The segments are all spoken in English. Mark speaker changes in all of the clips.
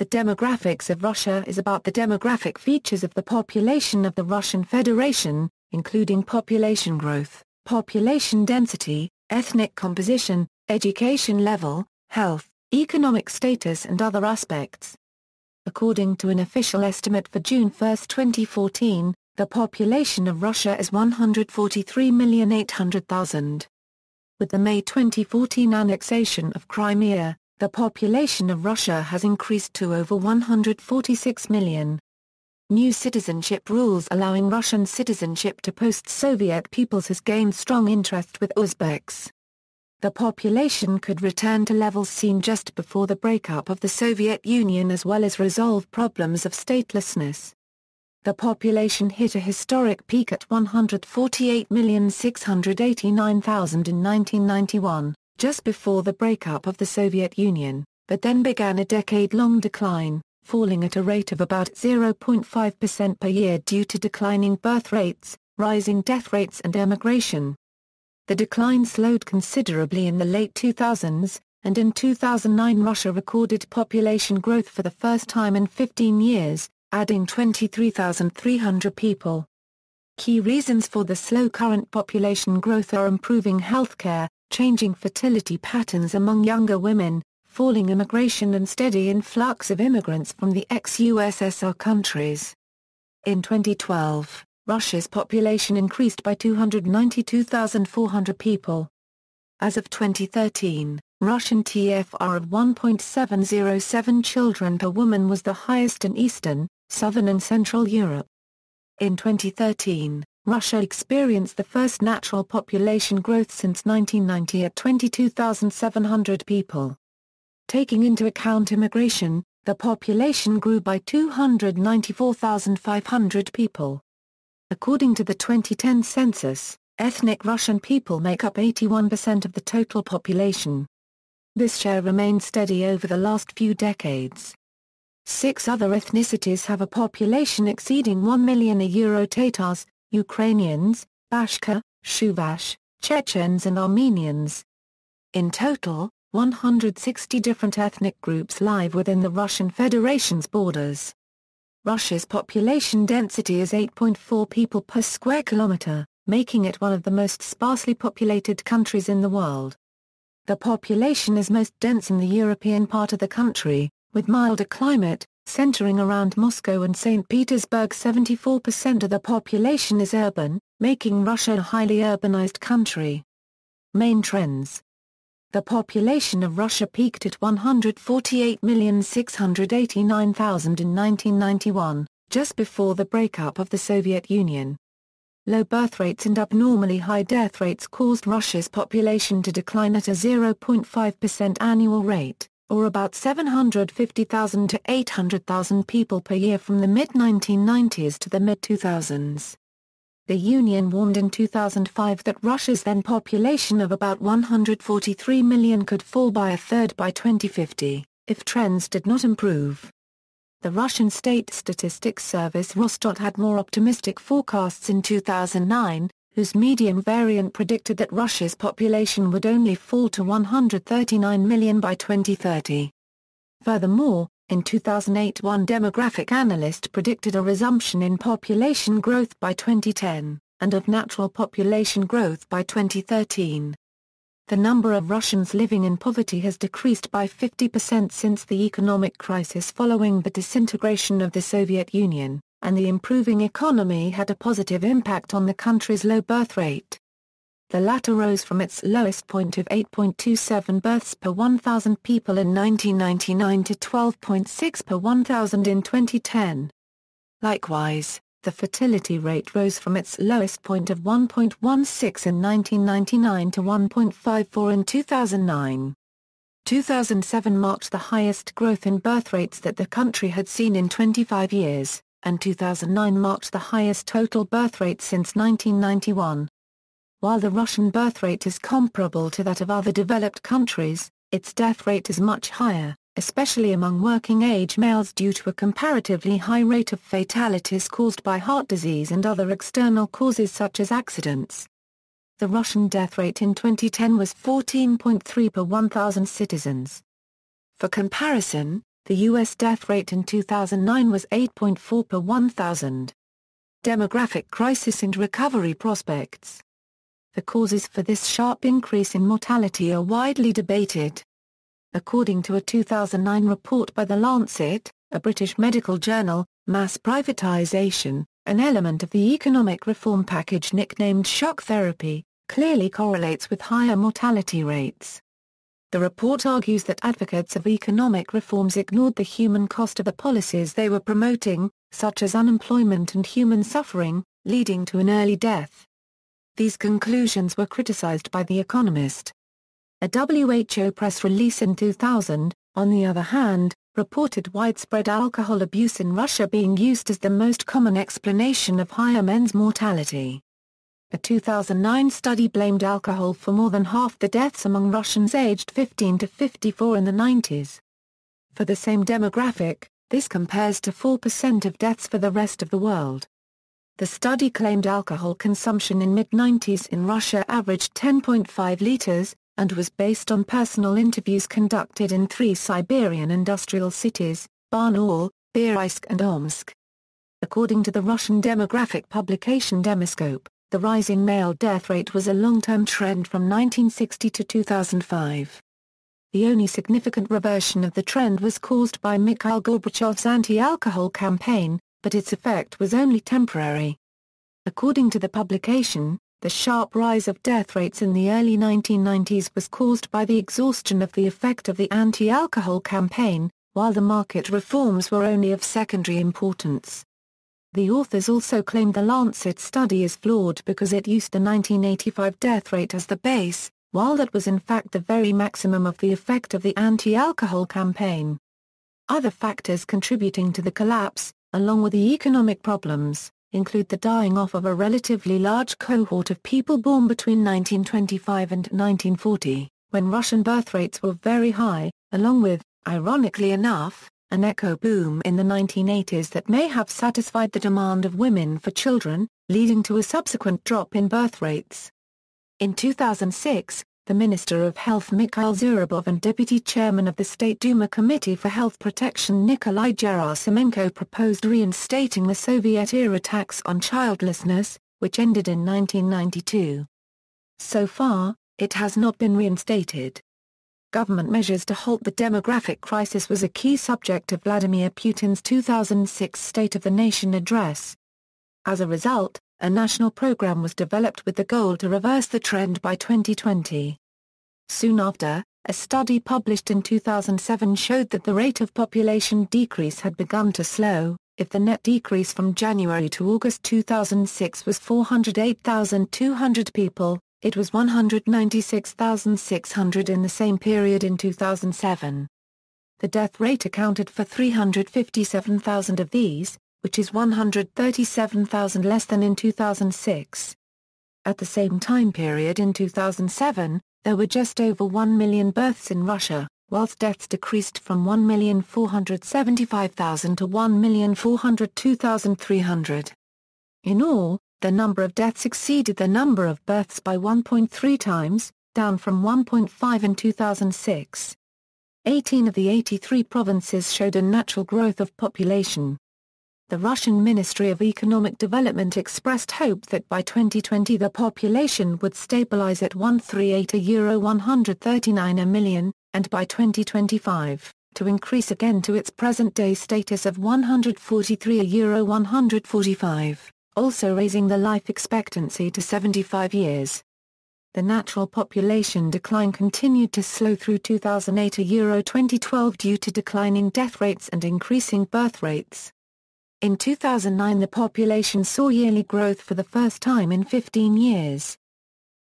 Speaker 1: The Demographics of Russia is about the demographic features of the population of the Russian Federation, including population growth, population density, ethnic composition, education level, health, economic status and other aspects. According to an official estimate for June 1, 2014, the population of Russia is 143,800,000. With the May 2014 annexation of Crimea, the population of Russia has increased to over 146 million. New citizenship rules allowing Russian citizenship to post-Soviet peoples has gained strong interest with Uzbeks. The population could return to levels seen just before the breakup of the Soviet Union as well as resolve problems of statelessness. The population hit a historic peak at 148,689,000 in 1991, just before the breakup of the Soviet Union, but then began a decade-long decline, falling at a rate of about 0.5% per year due to declining birth rates, rising death rates and emigration. The decline slowed considerably in the late 2000s, and in 2009 Russia recorded population growth for the first time in 15 years, adding 23,300 people. Key reasons for the slow current population growth are improving healthcare, changing fertility patterns among younger women, falling immigration and steady influx of immigrants from the ex-USSR countries. In 2012, Russia's population increased by 292,400 people. As of 2013, Russian TFR of 1.707 children per woman was the highest in Eastern, Southern and Central Europe. In 2013, Russia experienced the first natural population growth since 1990 at 22,700 people. Taking into account immigration, the population grew by 294,500 people. According to the 2010 census, ethnic Russian people make up 81% of the total population. This share remained steady over the last few decades. 6 other ethnicities have a population exceeding 1 million: Tatars, Ukrainians, Bashkir, Shuvash, Chechens and Armenians. In total, 160 different ethnic groups live within the Russian Federation's borders. Russia's population density is 8.4 people per square kilometer, making it one of the most sparsely populated countries in the world. The population is most dense in the European part of the country, with milder climate, centering around Moscow and St. Petersburg. 74% of the population is urban, making Russia a highly urbanized country. Main trends. The population of Russia peaked at 148,689,000 in 1991, just before the breakup of the Soviet Union. Low birth rates and abnormally high death rates caused Russia's population to decline at a 0.5% annual rate, or about 750,000 to 800,000 people per year from the mid-1990s to the mid-2000s. The Union warned in 2005 that Russia's then population of about 143 million could fall by a third by 2050, if trends did not improve. The Russian State Statistics Service Rosstat had more optimistic forecasts in 2009, whose median variant predicted that Russia's population would only fall to 139 million by 2030. Furthermore, in 2008 one demographic analyst predicted a resumption in population growth by 2010, and of natural population growth by 2013. The number of Russians living in poverty has decreased by 50% since the economic crisis following the disintegration of the Soviet Union, and the improving economy had a positive impact on the country's low birth rate. The latter rose from its lowest point of 8.27 births per 1,000 people in 1999 to 12.6 per 1,000 in 2010. Likewise, the fertility rate rose from its lowest point of 1.16 in 1999 to 1.54 in 2009. 2007 marked the highest growth in birth rates that the country had seen in 25 years, and 2009 marked the highest total birth rate since 1991. While the Russian birth rate is comparable to that of other developed countries, its death rate is much higher, especially among working-age males due to a comparatively high rate of fatalities caused by heart disease and other external causes such as accidents. The Russian death rate in 2010 was 14.3 per 1,000 citizens. For comparison, The U.S. death rate in 2009 was 8.4 per 1,000. Demographic crisis and recovery prospects. The causes for this sharp increase in mortality are widely debated. According to a 2009 report by The Lancet, a British medical journal, mass privatisation, an element of the economic reform package nicknamed shock therapy, clearly correlates with higher mortality rates. The report argues that advocates of economic reforms ignored the human cost of the policies they were promoting, such as unemployment and human suffering, leading to an early death. These conclusions were criticized by The Economist. A WHO press release in 2000, on the other hand, reported widespread alcohol abuse in Russia being used as the most common explanation of higher men's mortality. A 2009 study blamed alcohol for more than half the deaths among Russians aged 15 to 54 in the 90s. For the same demographic, this compares to 4% of deaths for the rest of the world. The study claimed alcohol consumption in mid-90s in Russia averaged 10.5 liters, and was based on personal interviews conducted in 3 Siberian industrial cities, Barnaul, Birysk and Omsk. According to the Russian demographic publication Demoscope, the rising male death rate was a long-term trend from 1960 to 2005. The only significant reversion of the trend was caused by Mikhail Gorbachev's anti-alcohol campaign, but its effect was only temporary. According to the publication, the sharp rise of death rates in the early 1990s was caused by the exhaustion of the effect of the anti-alcohol campaign, while the market reforms were only of secondary importance. The authors also claimed the Lancet study is flawed because it used the 1985 death rate as the base, while that was in fact the very maximum of the effect of the anti-alcohol campaign. Other factors contributing to the collapse, along with the economic problems, include the dying off of a relatively large cohort of people born between 1925 and 1940, when Russian birth rates were very high, along with, ironically enough, an echo boom in the 1980s that may have satisfied the demand of women for children, leading to a subsequent drop in birth rates. In 2006, the Minister of Health Mikhail Zurabov and Deputy Chairman of the State Duma Committee for Health Protection Nikolai Gerasimenko proposed reinstating the Soviet-era tax on childlessness, which ended in 1992. So far, it has not been reinstated. Government measures to halt the demographic crisis was a key subject of Vladimir Putin's 2006 State of the Nation address. As a result, a national program was developed with the goal to reverse the trend by 2020. Soon after, a study published in 2007 showed that the rate of population decrease had begun to slow. If the net decrease from January to August 2006 was 408,200 people, it was 196,600 in the same period in 2007. The death rate accounted for 357,000 of these, which is 137,000 less than in 2006. At the same time period in 2007, there were just over 1 million births in Russia, whilst deaths decreased from 1,475,000 to 1,402,300. In all, the number of deaths exceeded the number of births by 1.3 times, down from 1.5 in 2006. 18 of the 83 provinces showed a natural growth of population. The Russian Ministry of Economic Development expressed hope that by 2020 the population would stabilize at 139 million, and by 2025, to increase again to its present-day status of 145, also raising the life expectancy to 75 years. The natural population decline continued to slow through 2008-2012 due to declining death rates and increasing birth rates. In 2009 the population saw yearly growth for the first time in 15 years.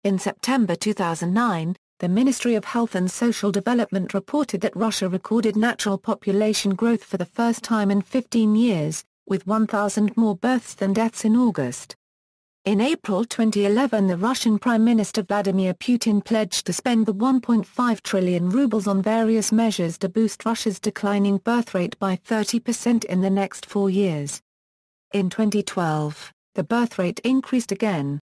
Speaker 1: In September 2009, the Ministry of Health and Social Development reported that Russia recorded natural population growth for the first time in 15 years, with 1,000 more births than deaths in August. In April 2011 the Russian Prime Minister Vladimir Putin pledged to spend the 1.5 trillion rubles on various measures to boost Russia's declining birth rate by 30% in the next 4 years. In 2012, the birth rate increased again.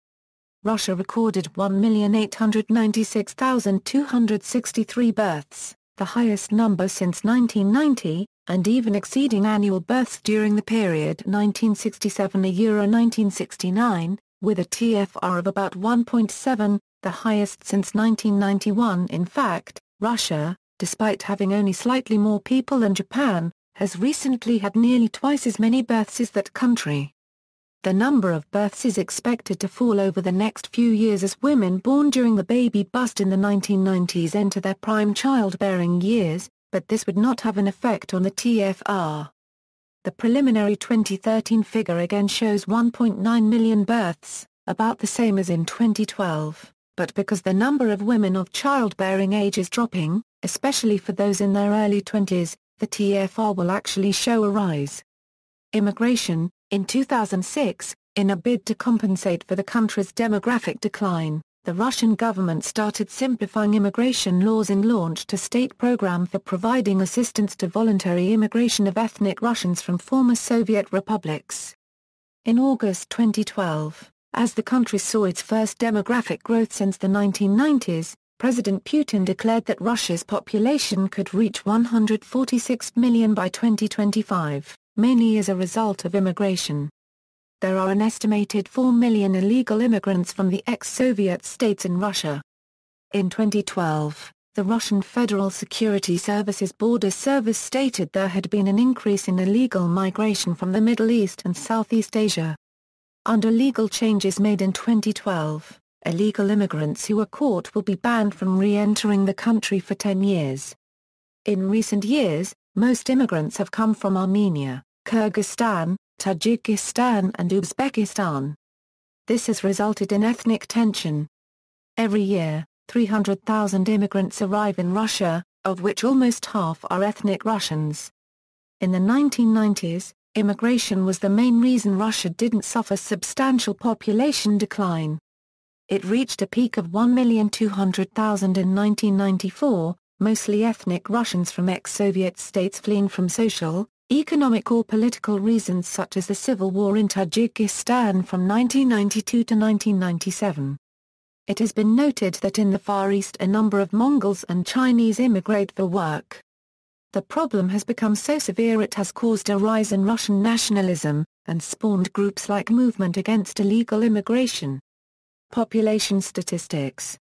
Speaker 1: Russia recorded 1,896,263 births, the highest number since 1990, and even exceeding annual births during the period 1967–1969, with a TFR of about 1.7, the highest since 1991. In fact, Russia, despite having only slightly more people than Japan, has recently had nearly twice as many births as that country. The number of births is expected to fall over the next few years as women born during the baby bust in the 1990s enter their prime childbearing years, but this would not have an effect on the TFR. The preliminary 2013 figure again shows 1.9 million births, about the same as in 2012, but because the number of women of childbearing age is dropping, especially for those in their early 20s, the TFR will actually show a rise. Immigration. In 2006, in a bid to compensate for the country's demographic decline, the Russian government started simplifying immigration laws and launched a state program for providing assistance to voluntary immigration of ethnic Russians from former Soviet republics. In August 2012, as the country saw its first demographic growth since the 1990s, President Putin declared that Russia's population could reach 146 million by 2025. Mainly as a result of immigration. There are an estimated 4 million illegal immigrants from the ex-Soviet states in Russia. In 2012, the Russian Federal Security Service's Border Service stated there had been an increase in illegal migration from the Middle East and Southeast Asia. Under legal changes made in 2012, illegal immigrants who are caught will be banned from re-entering the country for 10 years. In recent years, most immigrants have come from Armenia, Kyrgyzstan, Tajikistan and Uzbekistan. This has resulted in ethnic tension. Every year, 300,000 immigrants arrive in Russia, of which almost half are ethnic Russians. In the 1990s, immigration was the main reason Russia didn't suffer substantial population decline. It reached a peak of 1,200,000 in 1994, mostly ethnic Russians from ex-Soviet states fleeing from social, economic or political reasons such as the civil war in Tajikistan from 1992 to 1997. It has been noted that in the Far East a number of Mongols and Chinese immigrate for work. The problem has become so severe it has caused a rise in Russian nationalism, and spawned groups like Movement Against Illegal Immigration. Population statistics.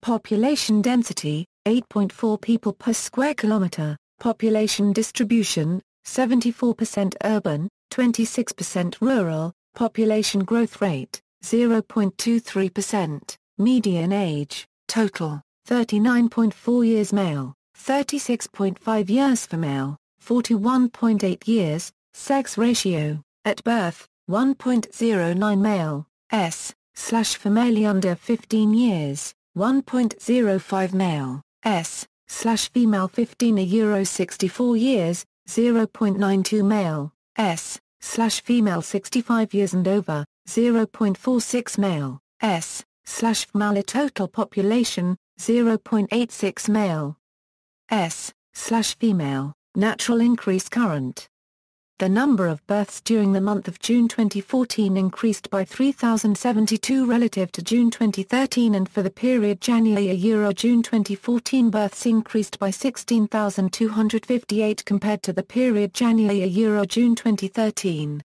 Speaker 1: Population density, 8.4 people per square kilometer. Population distribution, 74% urban, 26% rural. Population growth rate, 0.23%. Median age, total, 39.4 years male, 36.5 years female, 41.8 years. Sex ratio, at birth, 1.09 male, S/female under 15 years, 1.05 male, S/female 15 a 64 years, 0.92 male, S/female 65 years and over, 0.46 male, S/female. Total population, 0.86 male, S/female. Natural increase current. The number of births during the month of June 2014 increased by 3,072 relative to June 2013, and for the period January–June 2014 births increased by 16,258 compared to the period January–June 2013.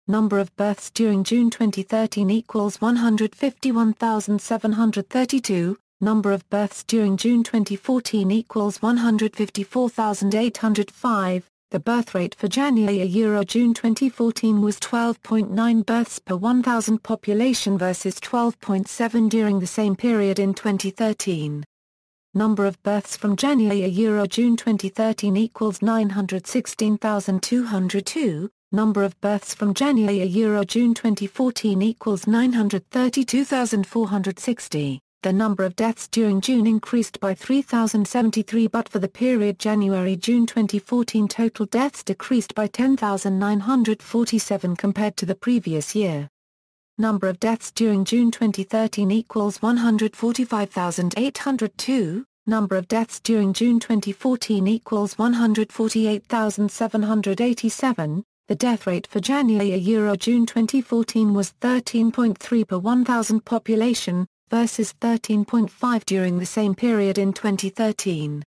Speaker 1: Number of births during June 2013 equals 151,732, number of births during June 2014 equals 154,805. The birth rate for January–June 2014 was 12.9 births per 1,000 population versus 12.7 during the same period in 2013. Number of births from January–June 2013 equals 916,202, number of births from January–June 2014 equals 932,460. The number of deaths during June increased by 3,073, but for the period January–June 2014 total deaths decreased by 10,947 compared to the previous year. Number of deaths during June 2013 equals 145,802, number of deaths during June 2014 equals 148,787. The death rate for January–June 2014 was 13.3 per 1,000 population, versus 13.5 during the same period in 2013.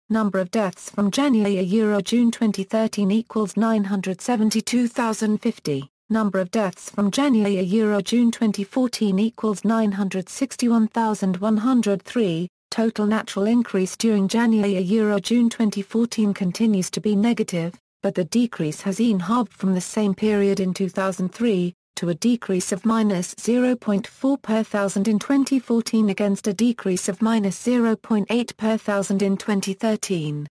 Speaker 1: Number of deaths from January-June 2013 equals 972,050. Number of deaths from January-June 2014 equals 961,103. Total natural increase during January-June 2014 continues to be negative, but the decrease has halved from the same period in 2003, to a decrease of -0.4 per thousand in 2014 against a decrease of -0.8 per thousand in 2013.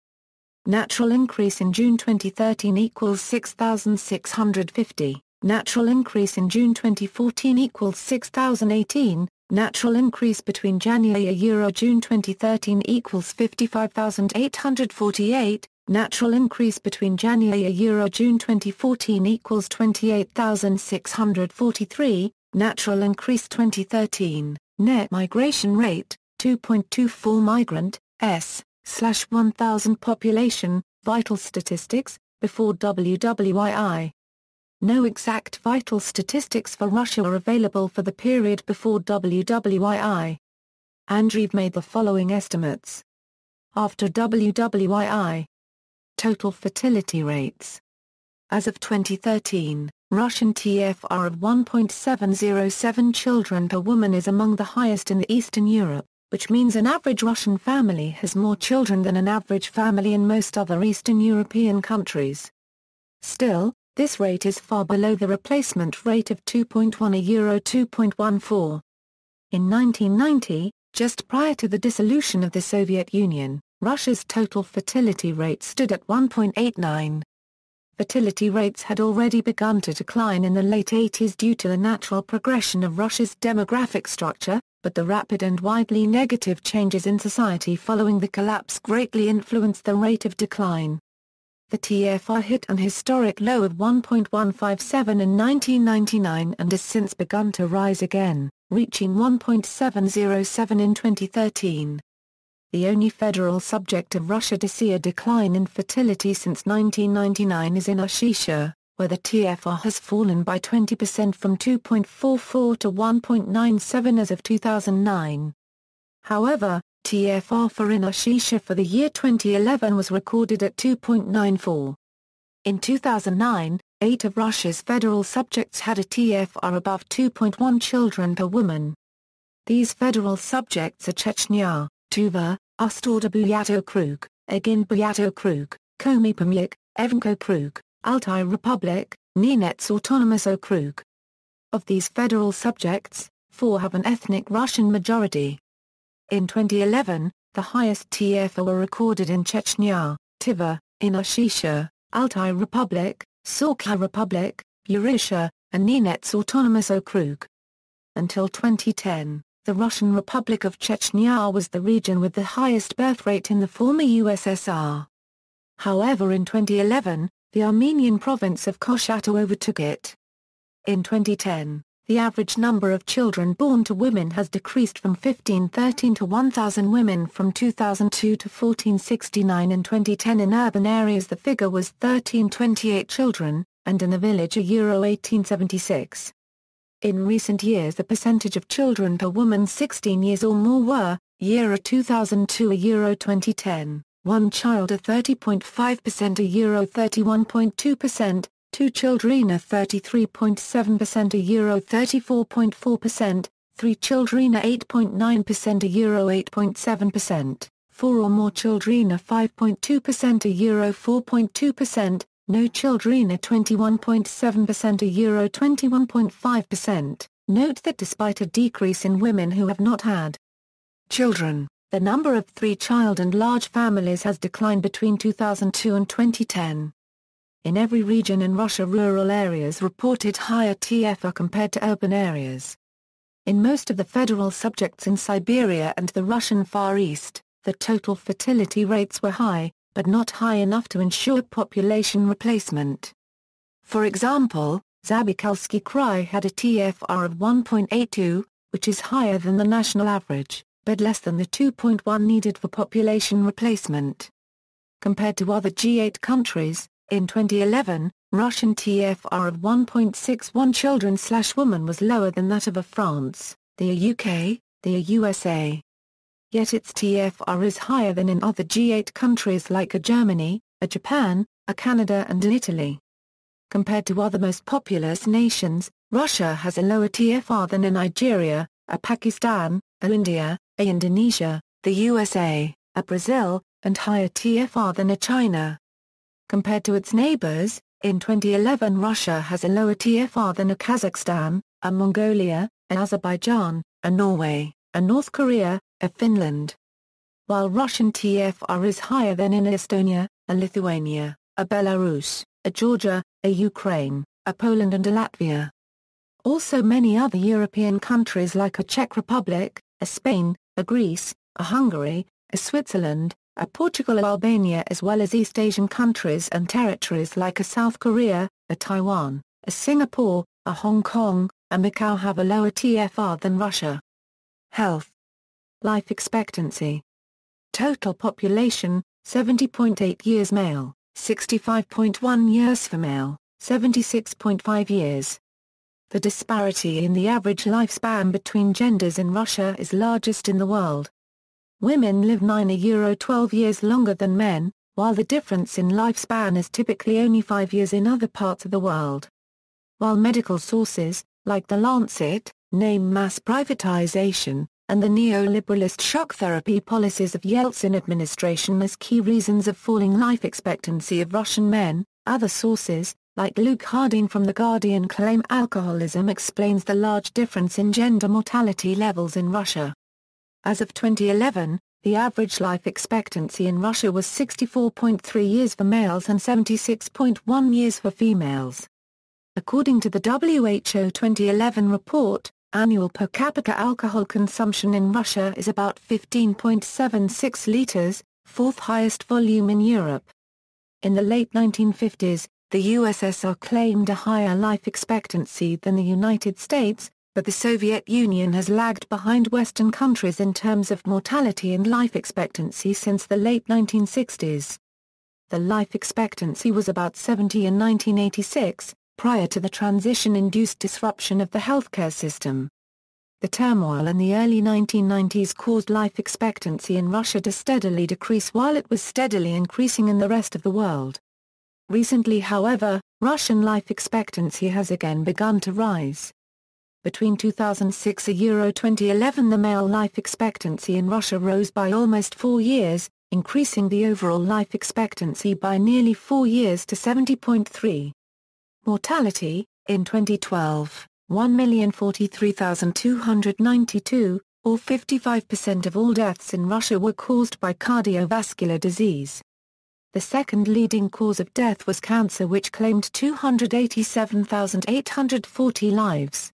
Speaker 1: Natural increase in June 2013 equals 6,650. Natural increase in June 2014 equals 6,018. Natural increase between January-June 2013 equals 55,848. Natural increase between January-June 2014 equals 28,643. Natural increase 2013. Net migration rate, 2.24 migrant, s/1000 population. Vital statistics, before Wwii. No exact vital statistics for Russia are available for the period before Wwii. Andreev made the following estimates. After Wwii. Total fertility rates. As of 2013, Russian TFR of 1.707 children per woman is among the highest in Eastern Europe, which means an average Russian family has more children than an average family in most other Eastern European countries. Still, this rate is far below the replacement rate of 2.14. In 1990, just prior to the dissolution of the Soviet Union, Russia's total fertility rate stood at 1.89. Fertility rates had already begun to decline in the late 80s due to the natural progression of Russia's demographic structure, but the rapid and widely negative changes in society following the collapse greatly influenced the rate of decline. The TFR hit an historic low of 1.157 in 1999 and has since begun to rise again, reaching 1.707 in 2013. The only federal subject of Russia to see a decline in fertility since 1999 is Indonesia, where the TFR has fallen by 20% from 2.44 to 1.97 as of 2009. However, TFR for Indonesia for the year 2011 was recorded at 2.94. In 2009, 8 of Russia's federal subjects had a TFR above 2.1 children per woman. These federal subjects are Chechnya, Tuva, Ust-Orda Okrug, Agin Okrug, Komi Pamyuk, Evenko Okrug, Altai Republic, Nenets Autonomous Okrug. Of these federal subjects, 4 have an ethnic Russian majority. In 2011, the highest TFR were recorded in Chechnya, Tiva, Indonesia, Altai Republic, Sakhalin Republic, Buryatia, and Nenets Autonomous Okrug. Until 2010, the Russian Republic of Chechnya was the region with the highest birth rate in the former USSR. However, in 2011, the Armenian province of Koshata overtook it. In 2010, the average number of children born to women has decreased from 1,513 to 1,000 women from 2002 to 1,469 in 2010. In urban areas the figure was 1,328 children, and in a village euro 1,876. In recent years the percentage of children per woman 16 years or more were, euro 2002 euro 2010, 1 child a 30.5% euro 31.2%, 2 children a 33.7% euro 34.4%, 3 children a 8.9% euro 8.7%, 4 or more children a 5.2% euro 4.2%, no children a 21.7% euro 21.5%. Note that despite a decrease in women who have not had children, the number of 3-child and large families has declined between 2002 and 2010. In every region in Russia, rural areas reported higher TFR compared to urban areas. In most of the federal subjects in Siberia and the Russian Far East, the total fertility rates were high, but not high enough to ensure population replacement. For example, Zabaykalsky Krai had a TFR of 1.82, which is higher than the national average, but less than the 2.1 needed for population replacement. Compared to other G8 countries, in 2011, Russian TFR of 1.61 children/woman was lower than that of France, the UK, the USA, Yet its TFR is higher than in other G8 countries like a Germany, a Japan, a Canada and Italy. Compared to other most populous nations, Russia has a lower TFR than a Nigeria, a Pakistan, a India, a Indonesia, the USA, a Brazil, and higher TFR than a China. Compared to its neighbors, in 2011 Russia has a lower TFR than a Kazakhstan, a Mongolia, an Azerbaijan, a Norway, a North Korea, a Finland. While Russian TFR is higher than in Estonia, a Lithuania, a Belarus, a Georgia, a Ukraine, a Poland and a Latvia. Also many other European countries like a Czech Republic, a Spain, a Greece, a Hungary, a Switzerland, a Portugal or Albania as well as East Asian countries and territories like a South Korea, a Taiwan, a Singapore, a Hong Kong, a Macau have a lower TFR than Russia. Health. Life expectancy. Total population, 70.8 years male, 65.1 years female, 76.5 years. The disparity in the average lifespan between genders in Russia is largest in the world. Women live 12 years longer than men, while the difference in lifespan is typically only 5 years in other parts of the world. While medical sources, like The Lancet, name mass privatization, and the neoliberalist shock therapy policies of Yeltsin administration as key reasons of falling life expectancy of Russian men, other sources, like Luke Harding from The Guardian claim alcoholism explains the large difference in gender mortality levels in Russia. As of 2011, the average life expectancy in Russia was 64.3 years for males and 76.1 years for females. According to the WHO 2011 report, annual per capita alcohol consumption in Russia is about 15.76 liters, fourth highest volume in Europe. In the late 1950s, the USSR claimed a higher life expectancy than the United States, but the Soviet Union has lagged behind Western countries in terms of mortality and life expectancy since the late 1960s. The life expectancy was about 70 in 1986, prior to the transition-induced disruption of the healthcare system. The turmoil in the early 1990s caused life expectancy in Russia to steadily decrease while it was steadily increasing in the rest of the world. Recently, however, Russian life expectancy has again begun to rise. Between 2006 and 2011 the male life expectancy in Russia rose by almost 4 years, increasing the overall life expectancy by nearly 4 years to 70.3. Mortality, in 2012, 1,043,292, or 55% of all deaths in Russia were caused by cardiovascular disease. The second leading cause of death was cancer, which claimed 287,840 lives.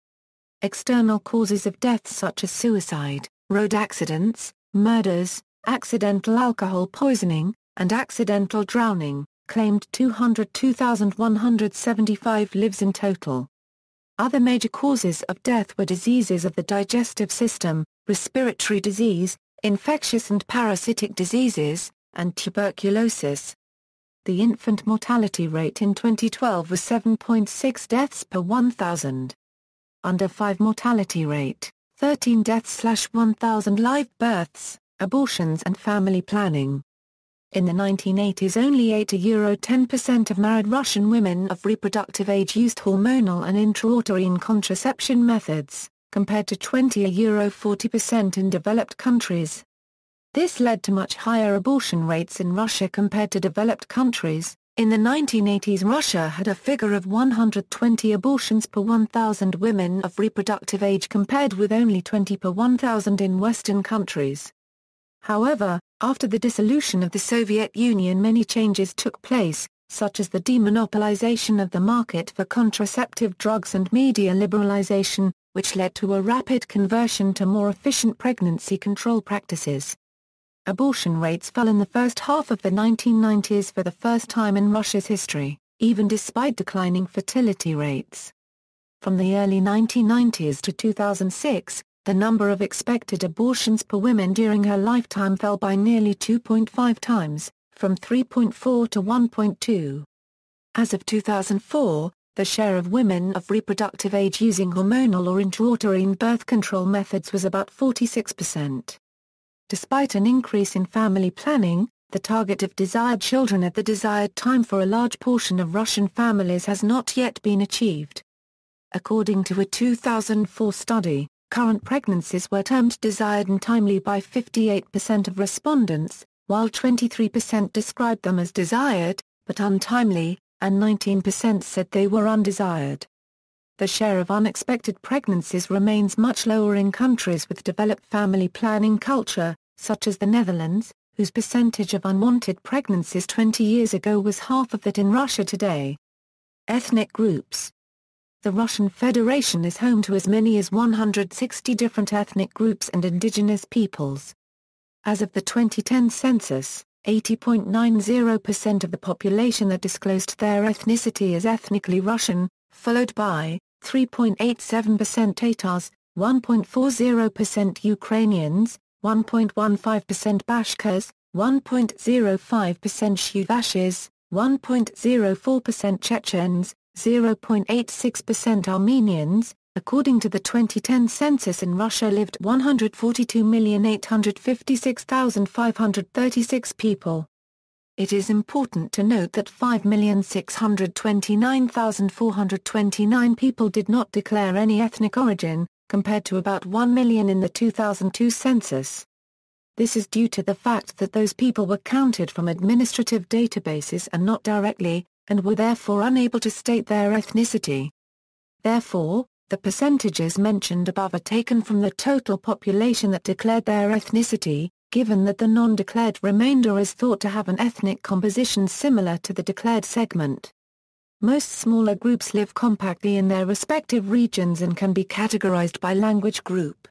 Speaker 1: External causes of death such as suicide, road accidents, murders, accidental alcohol poisoning, and accidental drowning, claimed 202,175 lives in total. Other major causes of death were diseases of the digestive system, respiratory disease, infectious and parasitic diseases, and tuberculosis. The infant mortality rate in 2012 was 7.6 deaths per 1,000. Under 5 mortality rate, 13 deaths/1,000 live births, abortions and family planning. In the 1980s only 8–10% of married Russian women of reproductive age used hormonal and intrauterine contraception methods, compared to 20–40% in developed countries. This led to much higher abortion rates in Russia compared to developed countries. In the 1980s Russia had a figure of 120 abortions per 1,000 women of reproductive age compared with only 20 per 1,000 in Western countries. However, after the dissolution of the Soviet Union many changes took place, such as the demonopolization of the market for contraceptive drugs and media liberalization, which led to a rapid conversion to more efficient pregnancy control practices. Abortion rates fell in the first half of the 1990s for the first time in Russia's history, even despite declining fertility rates. From the early 1990s to 2006, the number of expected abortions per woman during her lifetime fell by nearly 2.5 times, from 3.4 to 1.2. As of 2004, the share of women of reproductive age using hormonal or intrauterine birth control methods was about 46%. Despite an increase in family planning, the target of desired children at the desired time for a large portion of Russian families has not yet been achieved. According to a 2004 study, current pregnancies were termed desired and timely by 58% of respondents, while 23% described them as desired, but untimely, and 19% said they were undesired. The share of unexpected pregnancies remains much lower in countries with developed family planning culture, such as the Netherlands, whose percentage of unwanted pregnancies 20 years ago was half of that in Russia today. Ethnic groups. The Russian Federation is home to as many as 160 different ethnic groups and indigenous peoples. As of the 2010 census, 80.90% of the population that disclosed their ethnicity as ethnically Russian, followed by 3.87% Tatars, 1.40% Ukrainians, 1.15% Bashkirs, 1.05% Chuvashes, 1.04% Chechens, 0.86% Armenians. According to the 2010 census, in Russia lived 142,856,536 people. It is important to note that 5,629,429 people did not declare any ethnic origin, compared to about 1 million in the 2002 census. This is due to the fact that those people were counted from administrative databases and not directly, and were therefore unable to state their ethnicity. Therefore, the percentages mentioned above are taken from the total population that declared their ethnicity, given that the non-declared remainder is thought to have an ethnic composition similar to the declared segment. Most smaller groups live compactly in their respective regions and can be categorized by language group.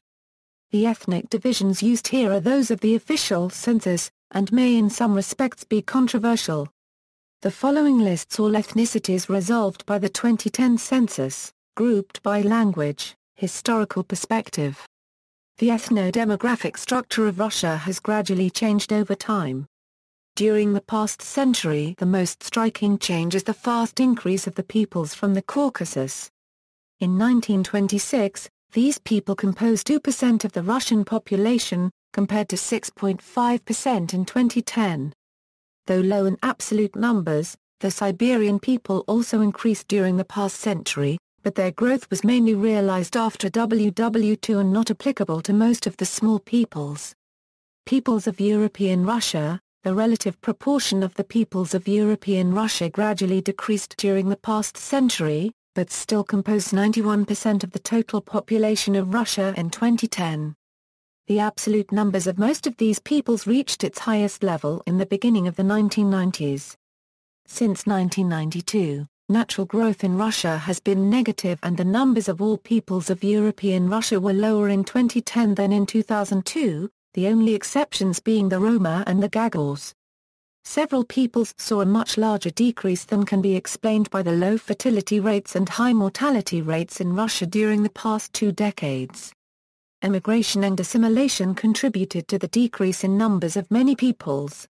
Speaker 1: The ethnic divisions used here are those of the official census, and may in some respects be controversial. The following lists all ethnicities resolved by the 2010 census, grouped by language, historical perspective. The ethno-demographic structure of Russia has gradually changed over time. During the past century, the most striking change is the fast increase of the peoples from the Caucasus. In 1926, these people composed 2% of the Russian population, compared to 6.5% in 2010. Though low in absolute numbers, the Siberian people also increased during the past century, but their growth was mainly realized after WW2 and not applicable to most of the small peoples. Peoples of European Russia. The relative proportion of the peoples of European Russia gradually decreased during the past century, but still compose 91% of the total population of Russia in 2010. The absolute numbers of most of these peoples reached its highest level in the beginning of the 1990s. Since 1992, natural growth in Russia has been negative, and the numbers of all peoples of European Russia were lower in 2010 than in 2002, the only exceptions being the Roma and the Gagauz. Several peoples saw a much larger decrease than can be explained by the low fertility rates and high mortality rates in Russia during the past 2 decades. Emigration and assimilation contributed to the decrease in numbers of many peoples.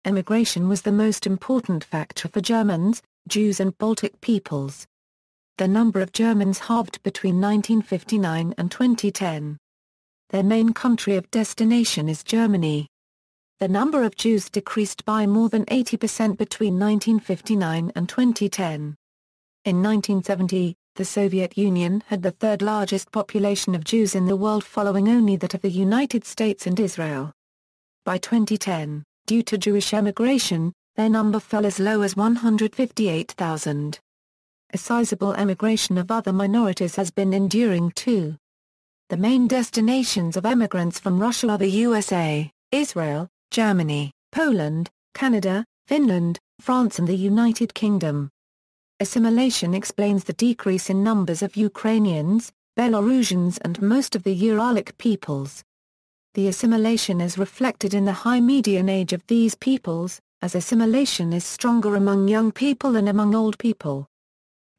Speaker 1: Emigration was the most important factor for Germans, Jews and Baltic peoples. The number of Germans halved between 1959 and 2010. Their main country of destination is Germany. The number of Jews decreased by more than 80% between 1959 and 2010. In 1970, the Soviet Union had the third largest population of Jews in the world, following only that of the United States and Israel. By 2010, due to Jewish emigration, their number fell as low as 158,000. A sizable emigration of other minorities has been enduring too. The main destinations of emigrants from Russia are the USA, Israel, Germany, Poland, Canada, Finland, France and the United Kingdom. Assimilation explains the decrease in numbers of Ukrainians, Belarusians and most of the Uralic peoples. The assimilation is reflected in the high median age of these peoples, as assimilation is stronger among young people than among old people.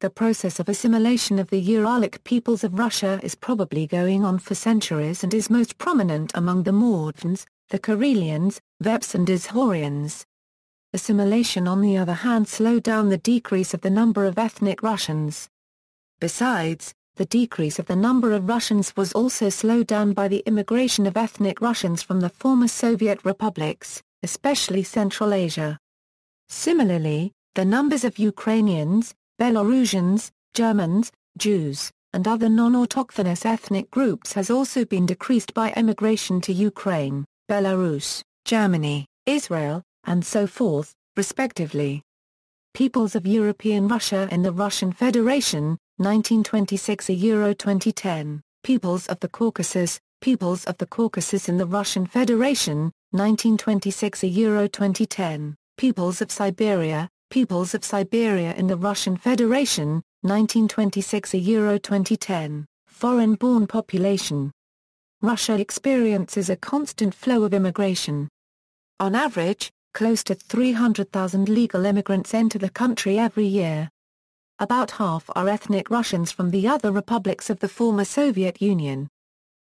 Speaker 1: The process of assimilation of the Uralic peoples of Russia is probably going on for centuries and is most prominent among the Mordvins, the Karelians, Veps and Izhorians. Assimilation on the other hand slowed down the decrease of the number of ethnic Russians. Besides, the decrease of the number of Russians was also slowed down by the immigration of ethnic Russians from the former Soviet republics, especially Central Asia. Similarly, the numbers of Ukrainians, Belarusians, Germans, Jews, and other non-autochthonous ethnic groups has also been decreased by emigration to Ukraine, Belarus, Germany, Israel, and so forth, respectively. Peoples of European Russia in the Russian Federation, 1926 Euro 2010, Peoples of the Caucasus in the Russian Federation, 1926 Euro 2010, Peoples of Siberia in the Russian Federation, 1926 Euro 2010, Foreign-born population. Russia experiences a constant flow of immigration. On average, close to 300,000 legal immigrants enter the country every year. About half are ethnic Russians from the other republics of the former Soviet Union.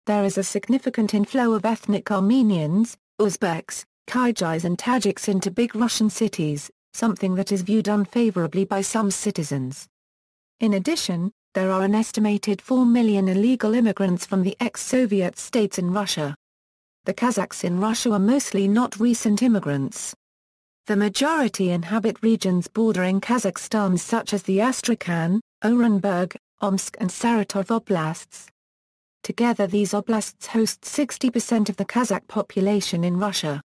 Speaker 1: There is a significant inflow of ethnic Armenians, Uzbeks, Kyrgyz and Tajiks into big Russian cities, something that is viewed unfavorably by some citizens. In addition, there are an estimated 4 million illegal immigrants from the ex-Soviet states in Russia. The Kazakhs in Russia are mostly not recent immigrants. The majority inhabit regions bordering Kazakhstan such as the Astrakhan, Orenburg, Omsk and Saratov oblasts. Together these oblasts host 60% of the Kazakh population in Russia.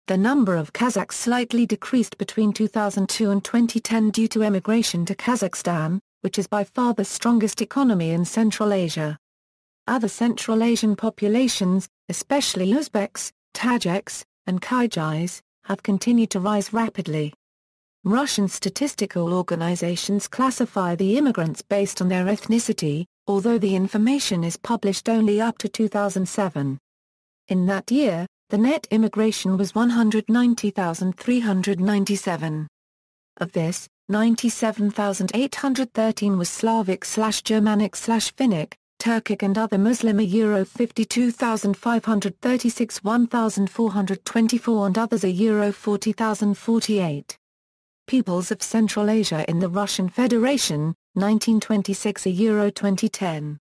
Speaker 1: The number of Kazakhs slightly decreased between 2002 and 2010 due to emigration to Kazakhstan, which is by far the strongest economy in Central Asia. Other Central Asian populations, especially Uzbeks, Tajiks, and Kyrgyz, have continued to rise rapidly. Russian statistical organizations classify the immigrants based on their ethnicity, although the information is published only up to 2007. In that year, the net immigration was 190,397. Of this, 97,813 was Slavic/Germanic/Finnic, Turkic and other Muslim Euro 52,536 1,424 and others Euro 40,048. Peoples of Central Asia in the Russian Federation, 1926 Euro 2010.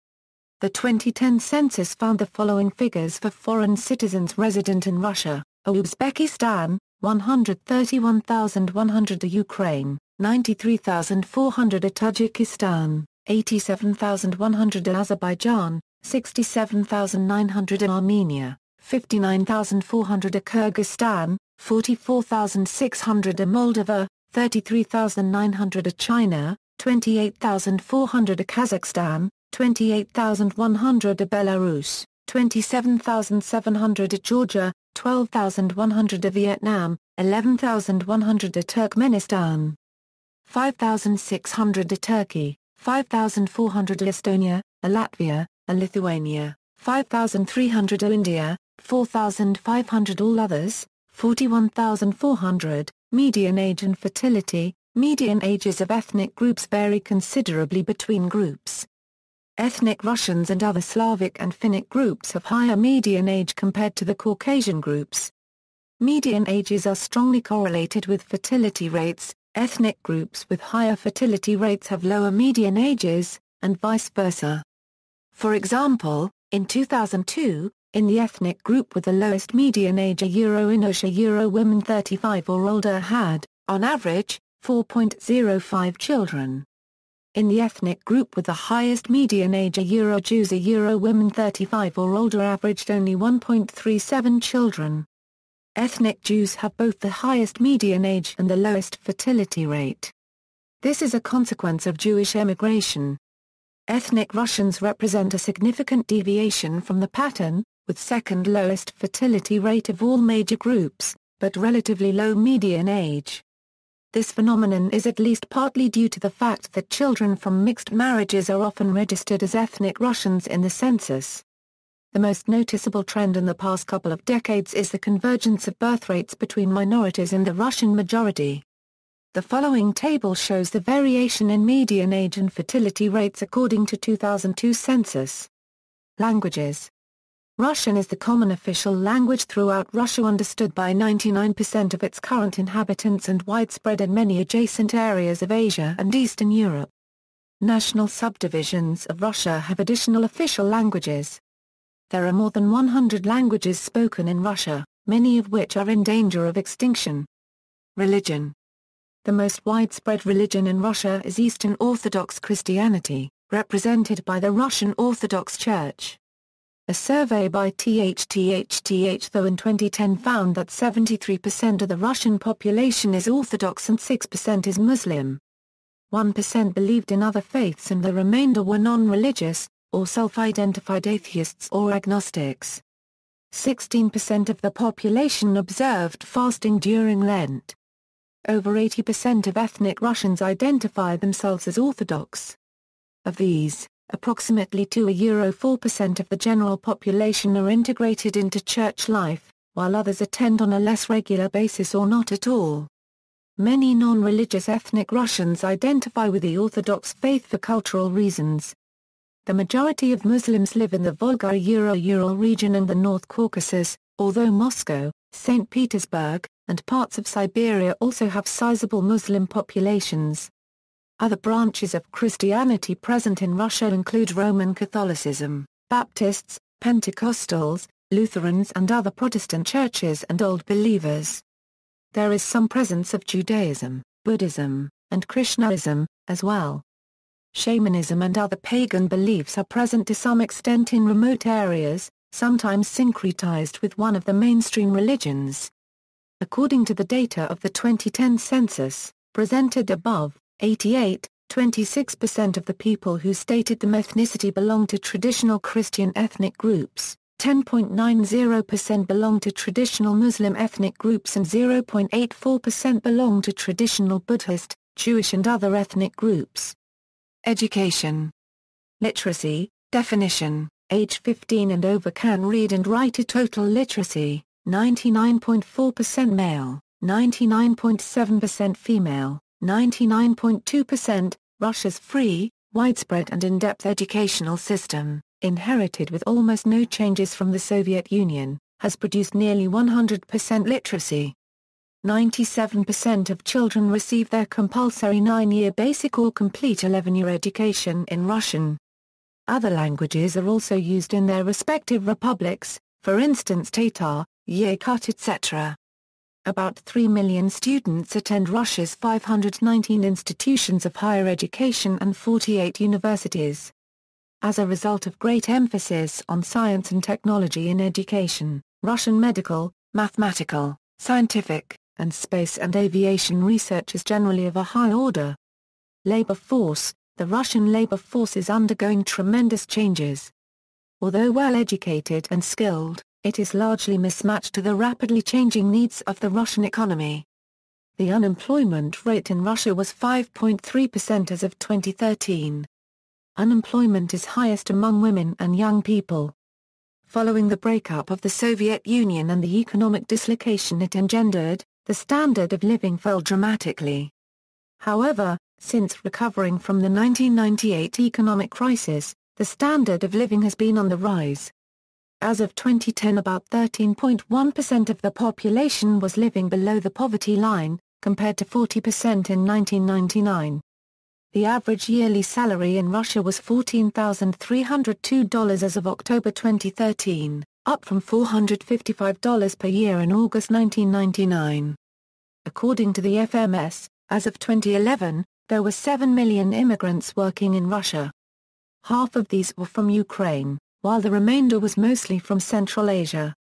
Speaker 1: The 2010 census found the following figures for foreign citizens resident in Russia: Uzbekistan, 131,100; Ukraine, 93,400; Tajikistan, 87,100; Azerbaijan, 67,900; Armenia, 59,400; Kyrgyzstan, 44,600; Moldova, 33,900; China, 28,400; Kazakhstan, 28,100; Belarus, 27,700; Georgia, 12,100; Vietnam, 11,100; Turkmenistan, 5,600; Turkey, 5,400; Estonia, Latvia, Lithuania, 5,300; India, 4,500; all others, 41,400. Median age and fertility. Median ages of ethnic groups vary considerably between groups. Ethnic Russians and other Slavic and Finnic groups have higher median age compared to the Caucasian groups. Median ages are strongly correlated with fertility rates. Ethnic groups with higher fertility rates have lower median ages, and vice versa. For example, in 2002, in the ethnic group with the lowest median age Inush women 35 or older had, on average, 4.05 children. In the ethnic group with the highest median age Jews women 35 or older averaged only 1.37 children. Ethnic Jews have both the highest median age and the lowest fertility rate. This is a consequence of Jewish emigration. Ethnic Russians represent a significant deviation from the pattern, with second lowest fertility rate of all major groups, but relatively low median age. This phenomenon is at least partly due to the fact that children from mixed marriages are often registered as ethnic Russians in the census. The most noticeable trend in the past couple of decades is the convergence of birth rates between minorities and the Russian majority. The following table shows the variation in median age and fertility rates according to 2002 census. Languages. Russian is the common official language throughout Russia, understood by 99% of its current inhabitants and widespread in many adjacent areas of Asia and Eastern Europe. National subdivisions of Russia have additional official languages. There are more than 100 languages spoken in Russia, many of which are in danger of extinction. Religion. The most widespread religion in Russia is Eastern Orthodox Christianity, represented by the Russian Orthodox Church. A survey by THTHTH in 2010 found that 73% of the Russian population is Orthodox and 6% is Muslim. 1% believed in other faiths and the remainder were non-religious, or self-identified atheists or agnostics. 16% of the population observed fasting during Lent. Over 80% of ethnic Russians identify themselves as Orthodox. Of these, approximately 4% of the general population are integrated into church life, while others attend on a less regular basis or not at all. Many non-religious ethnic Russians identify with the Orthodox faith for cultural reasons. The majority of Muslims live in the Volga-Ural region and the North Caucasus, although Moscow, St. Petersburg, and parts of Siberia also have sizable Muslim populations. Other branches of Christianity present in Russia include Roman Catholicism, Baptists, Pentecostals, Lutherans and other Protestant churches and Old Believers. There is some presence of Judaism, Buddhism, and Krishnaism, as well. Shamanism and other pagan beliefs are present to some extent in remote areas, sometimes syncretized with one of the mainstream religions. According to the data of the 2010 census, presented above, 26% of the people who stated them ethnicity belong to traditional Christian ethnic groups, 10.90% belong to traditional Muslim ethnic groups and 0.84% belong to traditional Buddhist, Jewish and other ethnic groups. Education. Literacy, definition, age 15 and over can read and write. A total literacy, 99.4% male, 99.7% female, 99.2%, Russia's free, widespread and in-depth educational system, inherited with almost no changes from the Soviet Union, has produced nearly 100% literacy. 97% of children receive their compulsory 9-year basic or complete 11-year education in Russian. Other languages are also used in their respective republics, for instance Tatar, Yakut etc. About 3 million students attend Russia's 519 institutions of higher education and 48 universities. As a result of great emphasis on science and technology in education, Russian medical, mathematical, scientific, and space and aviation research is generally of a high order. Labor force. The Russian labor force is undergoing tremendous changes. Although well-educated and skilled, it is largely mismatched to the rapidly changing needs of the Russian economy. The unemployment rate in Russia was 5.3% as of 2013. Unemployment is highest among women and young people. Following the breakup of the Soviet Union and the economic dislocation it engendered, the standard of living fell dramatically. However, since recovering from the 1998 economic crisis, the standard of living has been on the rise. As of 2010, about 13.1% of the population was living below the poverty line, compared to 40% in 1999. The average yearly salary in Russia was $14,302 as of October 2013, up from $455 per year in August 1999. According to the FMS, as of 2011, there were 7 million immigrants working in Russia. Half of these were from Ukraine, while the remainder was mostly from Central Asia.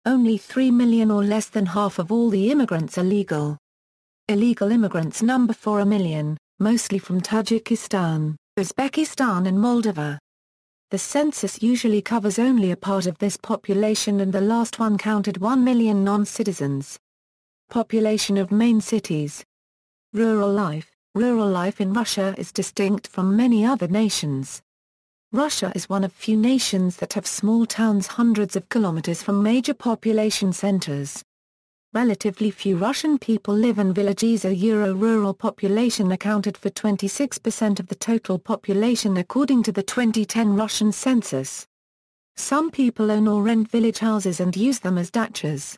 Speaker 1: Only 3 million or less than half of all the immigrants are legal. Illegal immigrants number 4 million, mostly from Tajikistan, Uzbekistan and Moldova. The census usually covers only a part of this population and the last one counted 1 million non-citizens. Population of main cities. Rural life. Rural life in Russia is distinct from many other nations. Russia is one of few nations that have small towns hundreds of kilometers from major population centers. Relatively few Russian people live in villages. A rural population accounted for 26% of the total population according to the 2010 Russian census. Some people own or rent village houses and use them as dachas.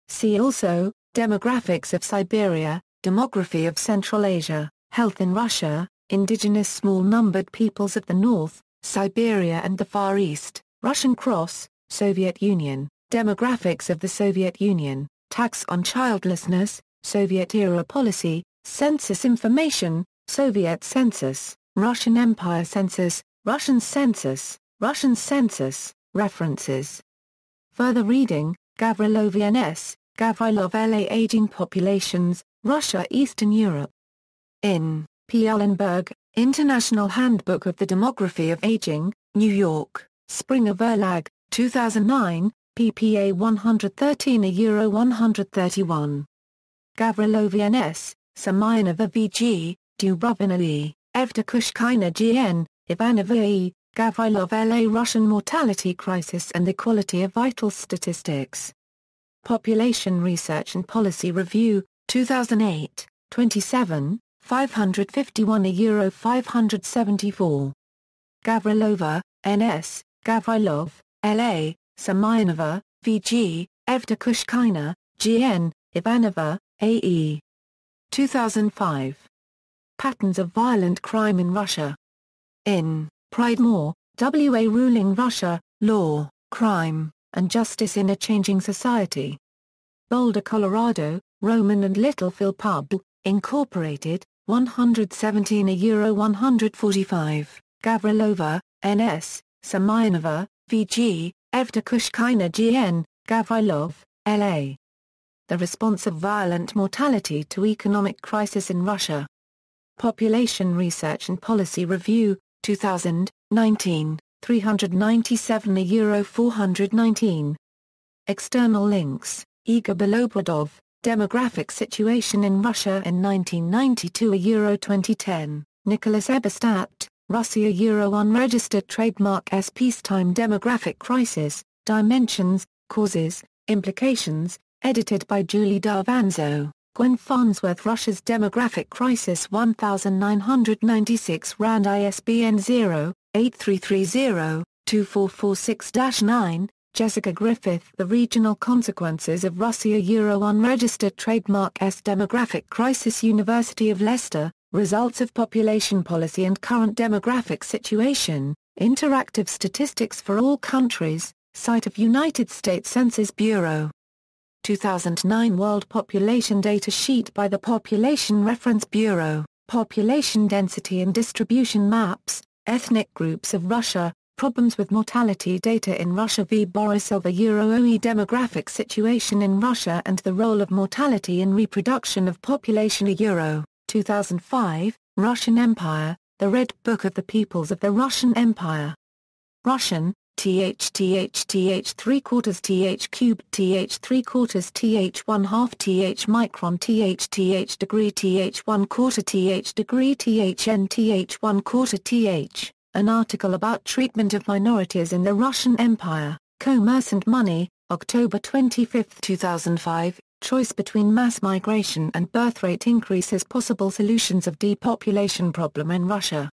Speaker 1: See also, Demographics of Siberia, Demography of Central Asia, Health in Russia, indigenous small-numbered peoples of the North, Siberia and the Far East, Russian Cross, Soviet Union, demographics of the Soviet Union, tax on childlessness, Soviet-era policy, census information, Soviet census, Russian Empire census, Russian census, references. Further reading, Gavrilov N.S., Gavrilov L.A. Aging Populations, Russia Eastern Europe. In, P. Allenberg, International Handbook of the Demography of Aging, New York, Springer Verlag, 2009, ppA 113 a €131. Gavrilov N.S., Samayanova V.G., Dubrovina E., Evdokushkina G.N., Ivanova E., Gavrilov L.A. Russian Mortality Crisis and the Quality of Vital Statistics. Population Research and Policy Review, 2008, 27, 551 a €574. Gavrilova, N.S., Gavrilov, L.A., Samayanova, V.G., Evdokushkina, G.N., Ivanova, A.E. 2005. Patterns of Violent Crime in Russia. In, Pridemore, W.A. Ruling Russia, Law, Crime, and Justice in a Changing Society. Boulder, Colorado, Rowman and Littlefield Pub, Incorporated, 117 a €145. Gavrilova, N.S., Samayanova, V.G., Evdokushkina G.N., Gavrilov, L.A. The Response of Violent Mortality to Economic Crisis in Russia. Population Research and Policy Review, 2019, 397 a €419. External links, Igor Belobradov, Demographic Situation in Russia in 1992 a €2010, Nicholas Eberstadt, Russia Unregistered Trademark S. Peacetime Demographic Crisis, Dimensions, Causes, Implications, edited by Julie Darvanzo, Gwen Farnsworth Russia's Demographic Crisis 1996 RAND ISBN 0-8330-2446-9, Jessica Griffith The Regional Consequences of Russia Unregistered Trademark S. Demographic Crisis University of Leicester, Results of Population Policy and Current Demographic Situation, Interactive Statistics for All Countries, site of United States Census Bureau. 2009 World Population Data Sheet by the Population Reference Bureau, Population Density and Distribution Maps, Ethnic Groups of Russia, Problems with Mortality Data in Russia v. Borisov OE Demographic Situation in Russia and the Role of Mortality in Reproduction of Population Euro, 2005, Russian Empire, The Red Book of the Peoples of the Russian Empire. Russian, th 3/4 th cubed th 3/4 th 1/2 th micron th degree th 1/4 th degree thn th 1/4 th. An article about treatment of minorities in the Russian Empire, Commerce and Money, October 25, 2005, Choice between mass migration and birth rate increase as possible solutions of depopulation problem in Russia.